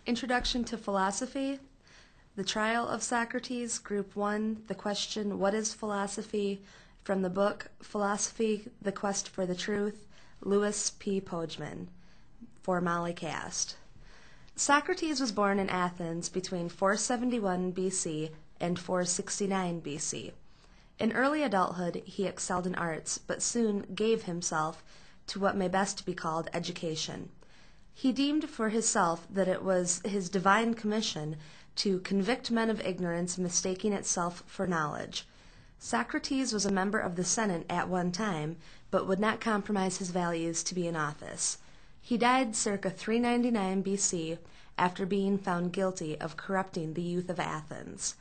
Introduction to Philosophy, The Trial of Socrates, Group 1, the question, What is Philosophy? From the book, Philosophy, The Quest for the Truth, Louis P. Pojman, for Molly Kast. Socrates was born in Athens between 471 BC and 469 BC. In early adulthood, he excelled in arts, but soon gave himself to what may best be called education. He deemed for himself that it was his divine commission to convict men of ignorance, mistaking itself for knowledge. Socrates was a member of the Senate at one time, but would not compromise his values to be in office. He died circa 399 BC after being found guilty of corrupting the youth of Athens.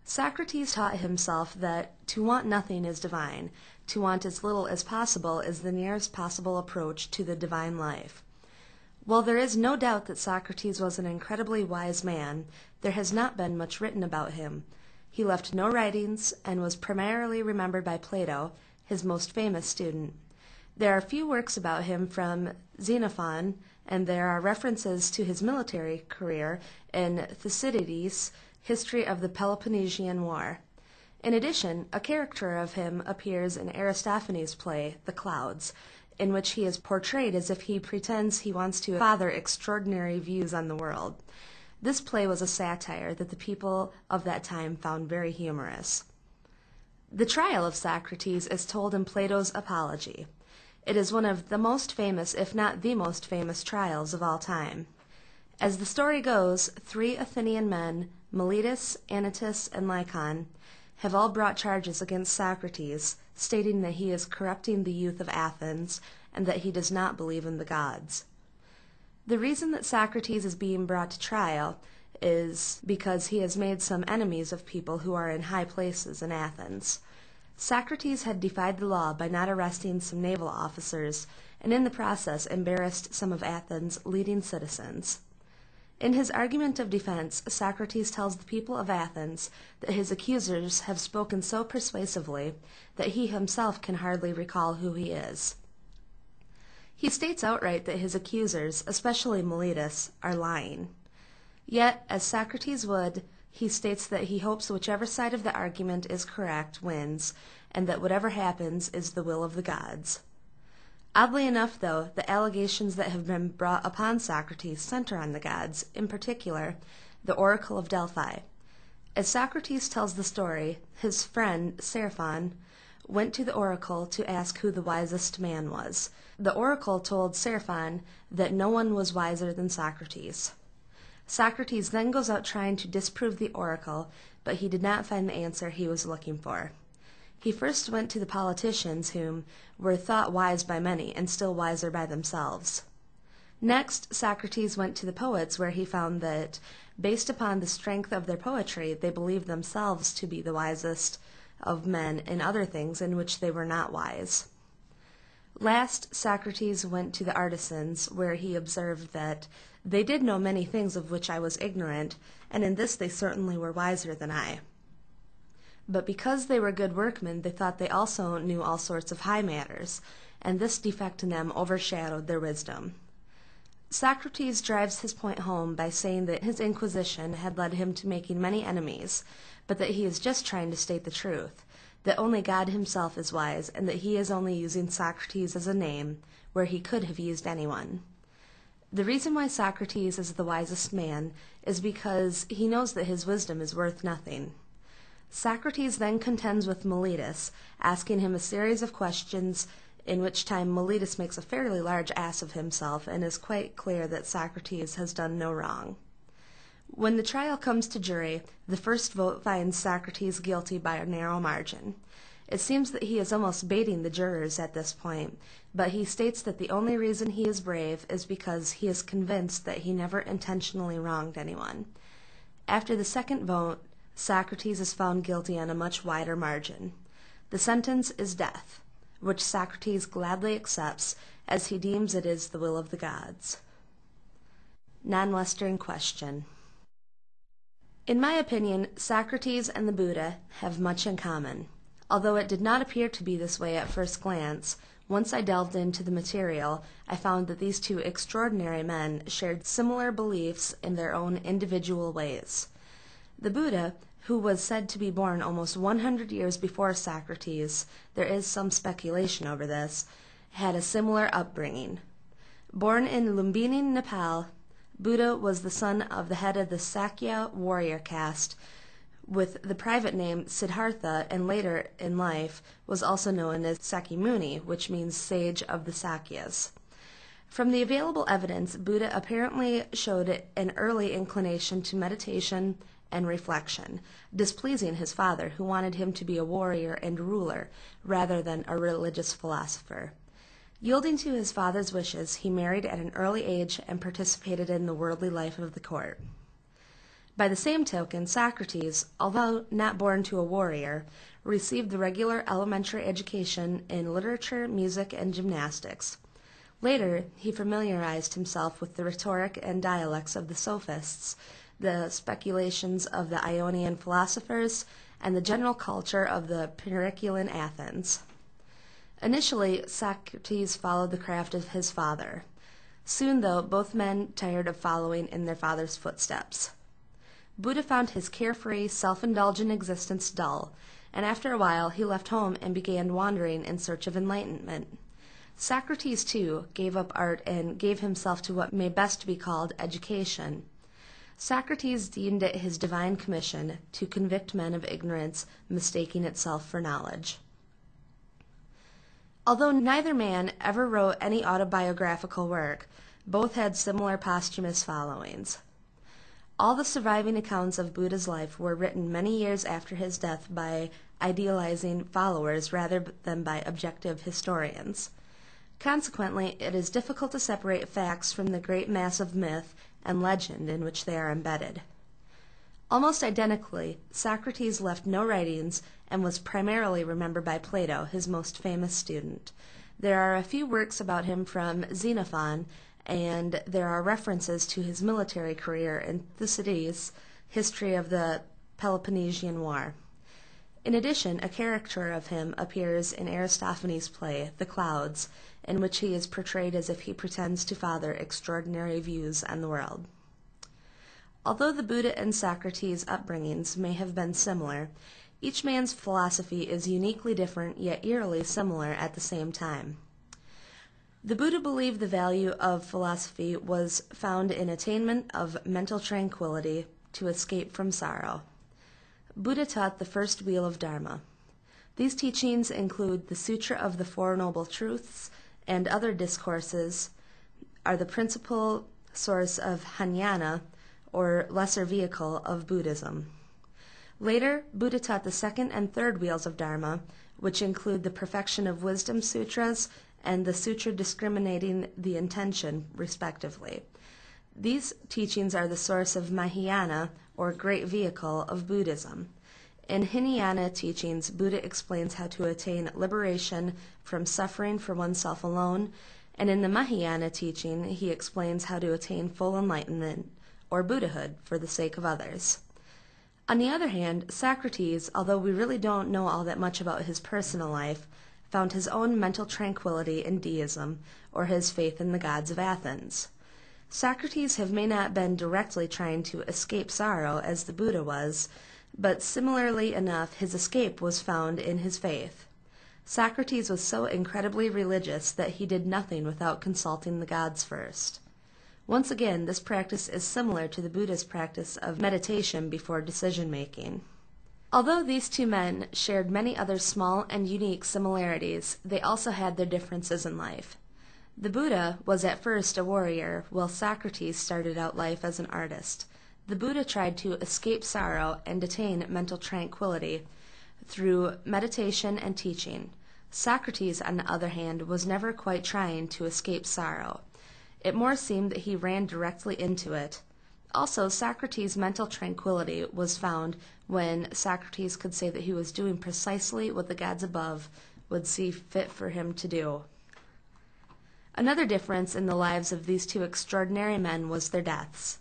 Socrates taught himself that to want nothing is divine, to want as little as possible is the nearest possible approach to the divine life. While there is no doubt that Socrates was an incredibly wise man, there has not been much written about him. He left no writings and was primarily remembered by Plato, his most famous student. There are few works about him from Xenophon, and there are references to his military career in Thucydides' History of the Peloponnesian War. In addition, a character of him appears in Aristophanes' play, The Clouds, in which he is portrayed as if he pretends he wants to father extraordinary views on the world. This play was a satire that the people of that time found very humorous. The trial of Socrates is told in Plato's Apology. It is one of the most famous, if not the most famous, trials of all time. As the story goes, 3 Athenian men, Meletus, Anytus, and Lycon, have all brought charges against Socrates, stating that he is corrupting the youth of Athens and that he does not believe in the gods. The reason that Socrates is being brought to trial is because he has made some enemies of people who are in high places in Athens. Socrates had defied the law by not arresting some naval officers, and in the process embarrassed some of Athens' leading citizens. In his argument of defense, Socrates tells the people of Athens that his accusers have spoken so persuasively that he himself can hardly recall who he is. He states outright that his accusers, especially Meletus, are lying. Yet, as Socrates would, he states that he hopes whichever side of the argument is correct wins, and that whatever happens is the will of the gods. Oddly enough, though, the allegations that have been brought upon Socrates center on the gods, in particular, the Oracle of Delphi. As Socrates tells the story, his friend, Seraphon, went to the oracle to ask who the wisest man was. The oracle told Seraphon that no one was wiser than Socrates. Socrates then goes out trying to disprove the oracle, but he did not find the answer he was looking for. He first went to the politicians, whom were thought wise by many and still wiser by themselves. Next, Socrates went to the poets, where he found that, based upon the strength of their poetry, they believed themselves to be the wisest of men in other things in which they were not wise. Last, Socrates went to the artisans, where he observed that they did know many things of which I was ignorant, and in this they certainly were wiser than I. But because they were good workmen, they thought they also knew all sorts of high matters, and this defect in them overshadowed their wisdom. Socrates drives his point home by saying that his inquisition had led him to making many enemies, but that he is just trying to state the truth, that only God himself is wise, and that he is only using Socrates as a name where he could have used anyone. The reason why Socrates is the wisest man is because he knows that his wisdom is worth nothing. Socrates then contends with Meletus, asking him a series of questions, in which time Meletus makes a fairly large ass of himself and is quite clear that Socrates has done no wrong. When the trial comes to jury, the first vote finds Socrates guilty by a narrow margin. It seems that he is almost baiting the jurors at this point, but he states that the only reason he is brave is because he is convinced that he never intentionally wronged anyone. After the second vote, Socrates is found guilty on a much wider margin. The sentence is death, which Socrates gladly accepts, as he deems it is the will of the gods. Non-Western question. In my opinion, Socrates and the Buddha have much in common. Although it did not appear to be this way at first glance, Once I delved into the material, I found that these two extraordinary men shared similar beliefs in their own individual ways. The Buddha, who was said to be born almost 100 years before Socrates, there is some speculation over this, had a similar upbringing. Born in Lumbini, Nepal, Buddha was the son of the head of the Sakya warrior caste, with the private name Siddhartha, and later in life was also known as Sakyamuni, which means sage of the Sakyas. From the available evidence, Buddha apparently showed an early inclination to meditation and reflection, displeasing his father, who wanted him to be a warrior and ruler rather than a religious philosopher. Yielding to his father's wishes, he married at an early age and participated in the worldly life of the court. By the same token, Socrates, although not born to a warrior, received the regular elementary education in literature, music, and gymnastics. Later, he familiarized himself with the rhetoric and dialects of the sophists, the speculations of the Ionian philosophers, and the general culture of the Periclean Athens. Initially, Socrates followed the craft of his father. Soon, though, both men tired of following in their father's footsteps. Buddha found his carefree, self-indulgent existence dull, and after a while he left home and began wandering in search of enlightenment. Socrates, too, gave up art and gave himself to what may best be called education. Socrates deemed it his divine commission to convict men of ignorance, mistaking itself for knowledge. Although neither man ever wrote any autobiographical work, both had similar posthumous followings. All the surviving accounts of Buddha's life were written many years after his death by idealizing followers rather than by objective historians. Consequently, it is difficult to separate facts from the great mass of myth and legend in which they are embedded. Almost identically, Socrates left no writings and was primarily remembered by Plato, his most famous student. There are a few works about him from Xenophon, and there are references to his military career in Thucydides' History of the Peloponnesian War. In addition, a caricature of him appears in Aristophanes' play, The Clouds, in which he is portrayed as if he pretends to father extraordinary views on the world. Although the Buddha and Socrates' upbringings may have been similar, each man's philosophy is uniquely different yet eerily similar at the same time. The Buddha believed the value of philosophy was found in attainment of mental tranquility to escape from sorrow. Buddha taught the first wheel of Dharma. These teachings include the Sutra of the Four Noble Truths, and other discourses are the principal source of Jnana, or lesser vehicle of Buddhism. Later, Buddha taught the second and third wheels of Dharma, which include the Perfection of Wisdom Sutras and the Sutra Discriminating the Intention, respectively. These teachings are the source of Mahayana, or great vehicle of Buddhism. In Hinayana teachings, Buddha explains how to attain liberation from suffering for oneself alone, and in the Mahayana teaching, he explains how to attain full enlightenment, or Buddhahood, for the sake of others. On the other hand, Socrates, although we really don't know all that much about his personal life, found his own mental tranquility in deism, or his faith in the gods of Athens. Socrates may not been directly trying to escape sorrow as the Buddha was, but similarly enough, his escape was found in his faith. Socrates was so incredibly religious that he did nothing without consulting the gods first. Once again, this practice is similar to the Buddha's practice of meditation before decision-making. Although these two men shared many other small and unique similarities, they also had their differences in life. The Buddha was at first a warrior, while Socrates started out life as an artist. The Buddha tried to escape sorrow and attain mental tranquility through meditation and teaching. Socrates, on the other hand, was never quite trying to escape sorrow. It more seemed that he ran directly into it. Also, Socrates' mental tranquility was found when Socrates could say that he was doing precisely what the gods above would see fit for him to do. Another difference in the lives of these two extraordinary men was their deaths.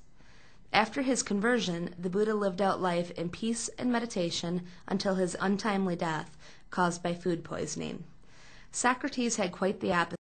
After his conversion, the Buddha lived out life in peace and meditation until his untimely death, caused by food poisoning. Socrates had quite the opposite.